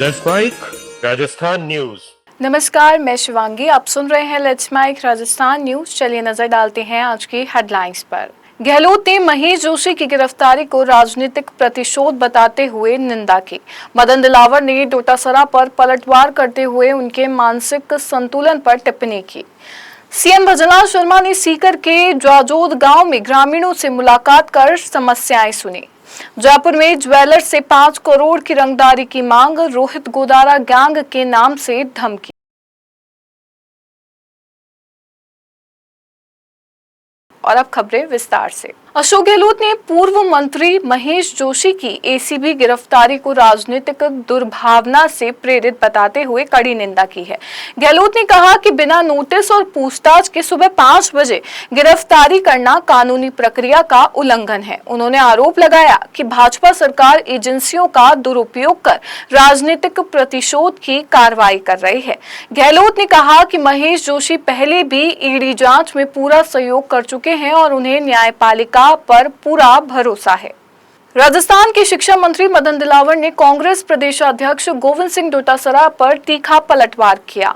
Let's mic Rajasthan news. नमस्कार, मैं शिवांगी। आप सुन रहे हैं लेट्स माइक राजस्थान न्यूज। चलिए नजर डालते हैं आज की हेडलाइंस पर। गहलोत ने महेश जोशी की गिरफ्तारी को राजनीतिक प्रतिशोध बताते हुए निंदा की। मदन दिलावर ने डोटासरा पर पलटवार करते हुए उनके मानसिक संतुलन पर टिप्पणी की। सीएम भजनलाल शर्मा ने सीकर के जाजोद गांव में ग्रामीणों से मुलाकात कर समस्याएं सुनी। जयपुर में ज्वेलर्स से 5 करोड़ की रंगदारी की मांग, रोहित गोदारा गैंग के नाम से धमकी। और अब खबरें विस्तार से। अशोक गहलोत ने पूर्व मंत्री महेश जोशी की एसीबी गिरफ्तारी को राजनीतिक दुर्भावना से प्रेरित बताते हुए कड़ी निंदा की है। गहलोत ने कहा कि बिना नोटिस और पूछताछ के सुबह 5 बजे गिरफ्तारी करना कानूनी प्रक्रिया का उल्लंघन है। उन्होंने आरोप लगाया कि भाजपा सरकार एजेंसियों का दुरुपयोग कर राजनीतिक प्रतिशोध की कार्रवाई कर रही है। गहलोत ने कहा कि महेश जोशी पहले भी ईडी जांच में पूरा सहयोग कर चुके हैं और उन्हें न्यायपालिका पर पूरा भरोसा है। राजस्थान के शिक्षा मंत्री मदन दिलावर ने कांग्रेस प्रदेशाध्यक्ष गोविंद सिंह डोटासरा पर तीखा पलटवार किया।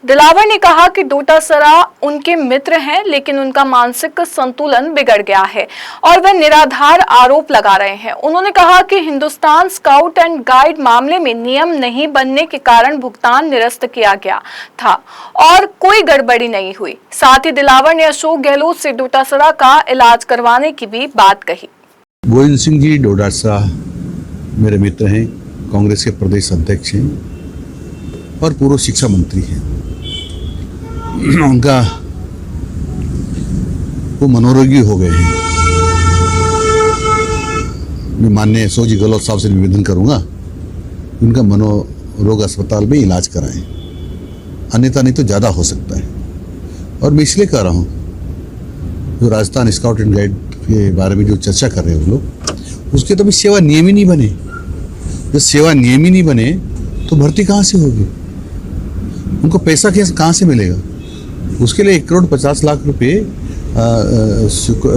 दिलावर ने कहा कि डोटासरा उनके मित्र हैं, लेकिन उनका मानसिक संतुलन बिगड़ गया है और वे निराधार आरोप लगा रहे हैं। उन्होंने कहा कि हिंदुस्तान स्काउट एंड गाइड मामले में नियम नहीं बनने के कारण भुगतान निरस्त किया गया था और कोई गड़बड़ी नहीं हुई। साथ ही दिलावर ने अशोक गहलोत से डोटासरा का इलाज करवाने की भी बात कही। गोविंद सिंह जी डोटासरा मेरे मित्र हैं, कांग्रेस के प्रदेश अध्यक्ष हैं और पूर्व शिक्षा मंत्री हैं। उनका वो मनोरोगी हो गए हैं। मैं माननीय अशोक जी गहलोत साहब से निवेदन करूंगा उनका मनोरोग अस्पताल में इलाज कराएं, अन्यथा नहीं तो ज़्यादा हो सकता है। और मैं इसलिए कह रहा हूँ, जो राजस्थान स्काउट एंड गाइड के बारे में जो चर्चा कर रहे हैं वो लोग, उसके तो भी सेवा नियम ही नहीं बने। जब सेवा नियम ही नहीं बने तो भर्ती कहाँ से होगी? उनको पैसा कहाँ से मिलेगा? उसके लिए 1,50,00,000 रुपये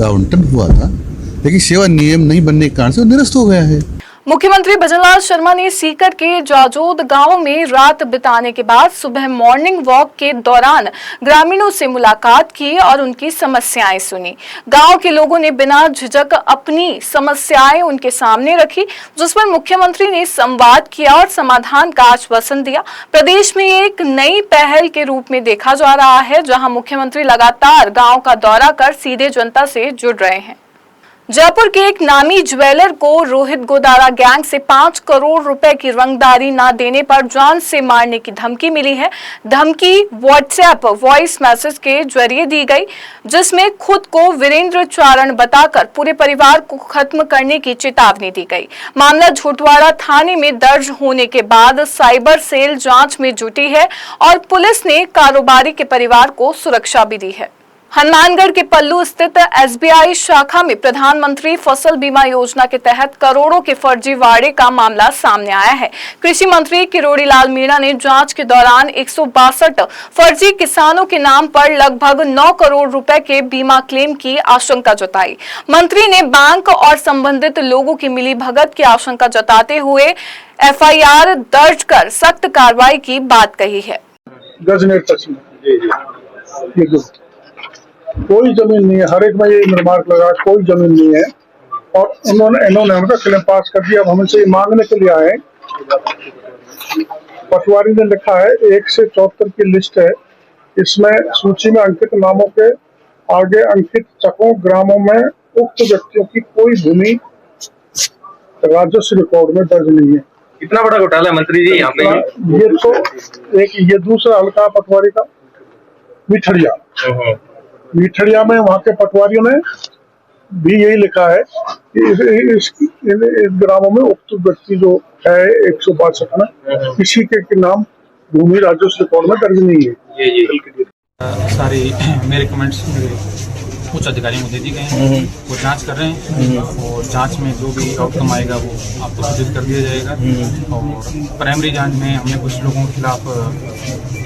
आवंटन हुआ था, लेकिन सेवा नियम नहीं बनने के कारण से वो निरस्त हो गया है। मुख्यमंत्री भजनलाल शर्मा ने सीकर के जाजोद गांव में रात बिताने के बाद सुबह मॉर्निंग वॉक के दौरान ग्रामीणों से मुलाकात की और उनकी समस्याएं सुनी। गांव के लोगों ने बिना झिझक अपनी समस्याएं उनके सामने रखी, जिस पर मुख्यमंत्री ने संवाद किया और समाधान का आश्वासन दिया। प्रदेश में एक नई पहल के रूप में देखा जा रहा है, जहां मुख्यमंत्री लगातार गाँव का दौरा कर सीधे जनता से जुड़ रहे हैं। जयपुर के एक नामी ज्वेलर को रोहित गोदारा गैंग से 5 करोड़ रुपए की रंगदारी न देने पर जान से मारने की धमकी मिली है। धमकी व्हाट्सएप वॉइस मैसेज के जरिए दी गई, जिसमें खुद को वीरेंद्र चारण बताकर पूरे परिवार को खत्म करने की चेतावनी दी गई। मामला झोटवाड़ा थाने में दर्ज होने के बाद साइबर सेल जांच में जुटी है और पुलिस ने कारोबारी के परिवार को सुरक्षा भी दी है। हनुमानगढ़ के पल्लू स्थित एसबीआई शाखा में प्रधानमंत्री फसल बीमा योजना के तहत करोड़ों के फर्जीवाड़े का मामला सामने आया है। कृषि मंत्री किरोड़ी लाल मीणा ने जांच के दौरान 162 फर्जी किसानों के नाम पर लगभग 9 करोड़ रुपए के बीमा क्लेम की आशंका जताई। मंत्री ने बैंक और संबंधित लोगों की मिलीभगत की आशंका जताते हुए एफआईआर दर्ज कर सख्त कार्रवाई की बात कही है। कोई जमीन नहीं है, हर एक में ये रिमार्क लगा, कोई जमीन नहीं है और इन्होंने हमका क्लेम पास कर दिया। अब हमसे ये मांगने के लिए आए। पटवारी ने लिखा है 1 से 74 की लिस्ट है, इसमें सूची में अंकित नामों के आगे अंकित चकों ग्रामों में उक्त व्यक्तियों की कोई भूमि राजस्व रिकॉर्ड में दर्ज नहीं है। इतना बड़ा घोटाला है मंत्री जी यहाँ पे। ये तो ये दूसरा हल्का पटवारी का मिठड़िया में वहाँ के पटवारियों ने भी यही लिखा है कि इस ग्रामों में उक्त व्यक्ति जो है 162 में किसी के नाम भूमि राजस्व रिकॉर्ड में दर्ज नहीं है। सारे मेरे कमेंट्स उच्च अधिकारियों को दे दी गए हैं, वो जांच कर रहे हैं और जांच में जो भी आउटकम आएगा वो आपको सूचित कर दिया जाएगा। और प्राइमरी जांच में हमने कुछ लोगों के खिलाफ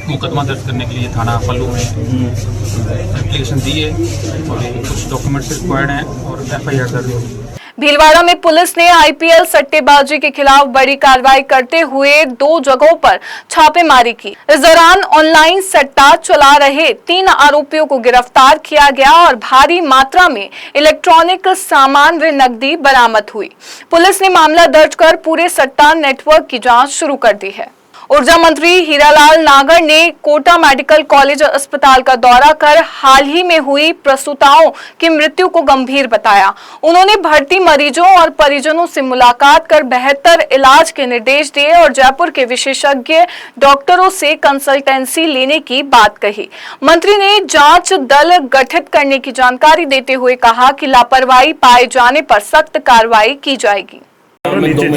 मुकदमा दर्ज करने के लिए थाना पल्लू में एप्लीकेशन दी है और कुछ डॉक्यूमेंट्स रिक्वायर्ड हैं और एफआईआर दर्ज होगी। भीलवाड़ा में पुलिस ने आईपीएल सट्टेबाजी के खिलाफ बड़ी कार्रवाई करते हुए 2 जगहों पर छापेमारी की। इस दौरान ऑनलाइन सट्टा चला रहे 3 आरोपियों को गिरफ्तार किया गया और भारी मात्रा में इलेक्ट्रॉनिक सामान व नकदी बरामद हुई। पुलिस ने मामला दर्ज कर पूरे सट्टा नेटवर्क की जांच शुरू कर दी है। ऊर्जा मंत्री हीरालाल नागर ने कोटा मेडिकल कॉलेज अस्पताल का दौरा कर हाल ही में हुई प्रसूताओं की मृत्यु को गंभीर बताया। उन्होंने भर्ती मरीजों और परिजनों से मुलाकात कर बेहतर इलाज के निर्देश दिए और जयपुर के विशेषज्ञ डॉक्टरों से कंसल्टेंसी लेने की बात कही। मंत्री ने जांच दल गठित करने की जानकारी देते हुए कहा कि लापरवाही पाए जाने पर सख्त कार्रवाई की जाएगी। नीचे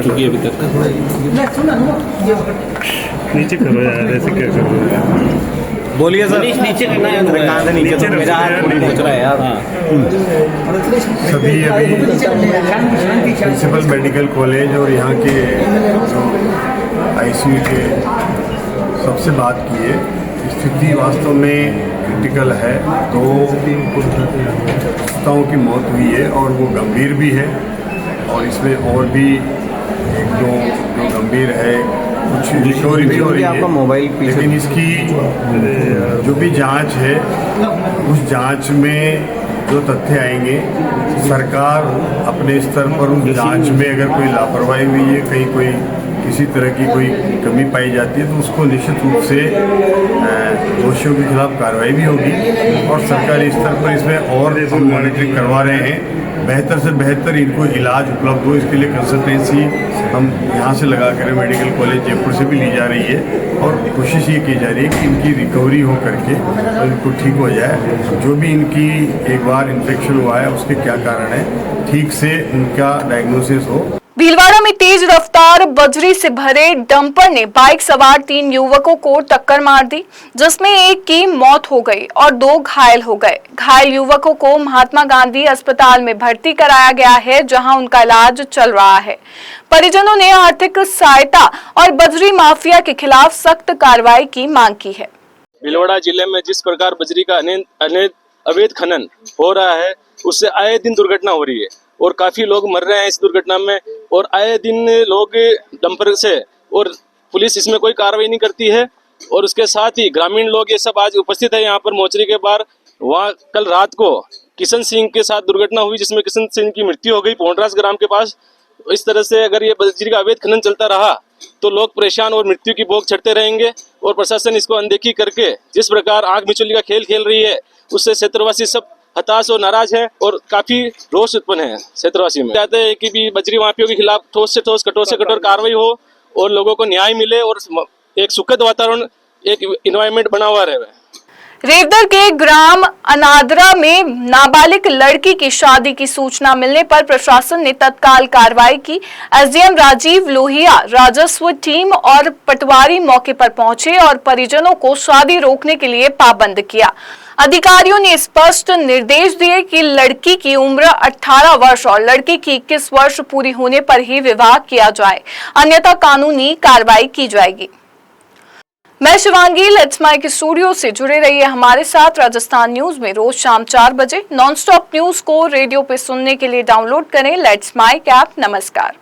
चुकी है अभी तक नीचे करो यार, ऐसे क्या करो। बोलिए सर। नीचे करना है, कहाँ से नीचे तो मेरा हाथ पूरी पहुंच रहा है यार। सभी अभी प्रिंसिपल मेडिकल कॉलेज और यहाँ के आईसीयू के सबसे बात की है। स्थिति वास्तव में क्रिटिकल है। 2 प्रसूताओं की मौत हुई है और वो गंभीर भी है और इसमें और भी 1-2 जो गंभीर है, कुछ रिकवरी भी हो रही है। लेकिन इसकी जो भी जांच है उस जांच में जो तथ्य आएंगे, सरकार अपने स्तर पर उस जांच में अगर कोई लापरवाही हुई है, कहीं कोई किसी तरह की कोई कमी पाई जाती है तो उसको निश्चित रूप से दोषियों के खिलाफ कार्रवाई भी होगी। और सरकारी स्तर पर इसमें और हम मॉनिटरिंग करवा रहे हैं, बेहतर से बेहतर इनको इलाज उपलब्ध हो। इसके लिए कंसल्टेंसी हम यहाँ से लगा कर मेडिकल कॉलेज जयपुर से भी ली जा रही है और कोशिश ये की जा रही है कि इनकी रिकवरी हो करके और इनको ठीक हो जाए। जो भी इनकी एक बार इन्फेक्शन हुआ है उसके क्या कारण है, ठीक से उनका डायग्नोसिस हो। भीलवाड़ा में तेज रफ्तार बजरी से भरे डंपर ने बाइक सवार 3 युवकों को टक्कर मार दी, जिसमें एक की मौत हो गई और 2 घायल हो गए। घायल युवकों को महात्मा गांधी अस्पताल में भर्ती कराया गया है, जहां उनका इलाज चल रहा है। परिजनों ने आर्थिक सहायता और बजरी माफिया के खिलाफ सख्त कार्रवाई की मांग की है। भीलवाड़ा जिले में जिस प्रकार बजरी का अवैध खनन हो रहा है, उससे आए दिन दुर्घटना हो रही है और काफी लोग मर रहे हैं इस दुर्घटना में। और आए दिन लोग डंपर से, और पुलिस इसमें कोई कार्रवाई नहीं करती है। और उसके साथ ही ग्रामीण लोग ये सब आज उपस्थित है यहाँ पर मोचरी के बाहर। वहाँ कल रात को किशन सिंह के साथ दुर्घटना हुई, जिसमें किशन सिंह की मृत्यु हो गई पोंडरास ग्राम के पास। इस तरह से अगर ये बजरी का अवैध खनन चलता रहा तो लोग परेशान और मृत्यु की भोग चढ़ते रहेंगे। और प्रशासन इसको अनदेखी करके जिस प्रकार आग मिचौली का खेल खेल रही है, उससे क्षेत्रवासी सब हताश और नाराज है और काफी रोष उत्पन्न है क्षेत्रवासी में। चाहते हैं कि भी बजरी माफियों के खिलाफ ठोस से ठोस, कठोर से कठोर कार्रवाई हो और लोगों को न्याय मिले और एक सुखद वातावरण, एक एनवायरनमेंट बना हुआ रहे। रेवदर के ग्राम अनादरा में नाबालिग लड़की की शादी की सूचना मिलने पर प्रशासन ने तत्काल कार्रवाई की। एसडीएम राजीव लोहिया, राजस्व टीम और पटवारी मौके पर पहुंचे और परिजनों को शादी रोकने के लिए पाबंद किया। अधिकारियों ने स्पष्ट निर्देश दिए कि लड़की की उम्र 18 वर्ष और लड़के की 21 वर्ष पूरी होने पर ही विवाह किया जाए, अन्यथा कानूनी कार्रवाई की जाएगी। मैं शिवांगी, लेट्स माइक स्टूडियो से जुड़े रहिए हमारे साथ। राजस्थान न्यूज में रोज शाम 4 बजे नॉन स्टॉप न्यूज को रेडियो पे सुनने के लिए डाउनलोड करें लेट्स माइक ऐप। नमस्कार।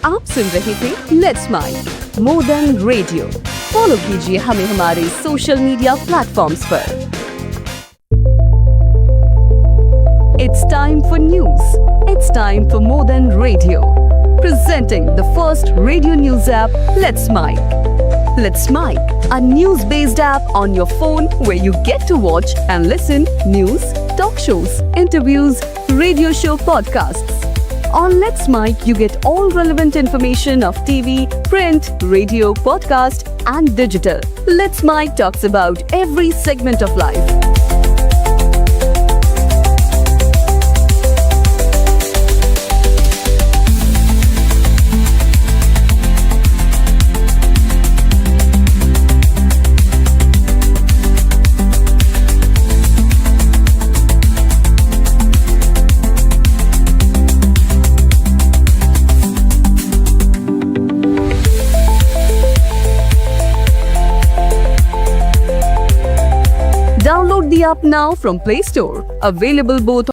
आप सुन रहे थे let's mic more than radio. Follow कीजिए हमें हमारे सोशल मीडिया प्लेटफॉर्म्स पर। It's time for news. It's time for more than radio. Presenting the first radio news app, Let's Mic. Let's Mic, a news-based app on your phone where you get to watch and listen news, talk shows, interviews, radio show podcasts. On Let's Mic, you get all relevant information of TV, print, radio, podcast, and digital. Let's Mic talks about every segment of life. Download the app now from Play Store. Available both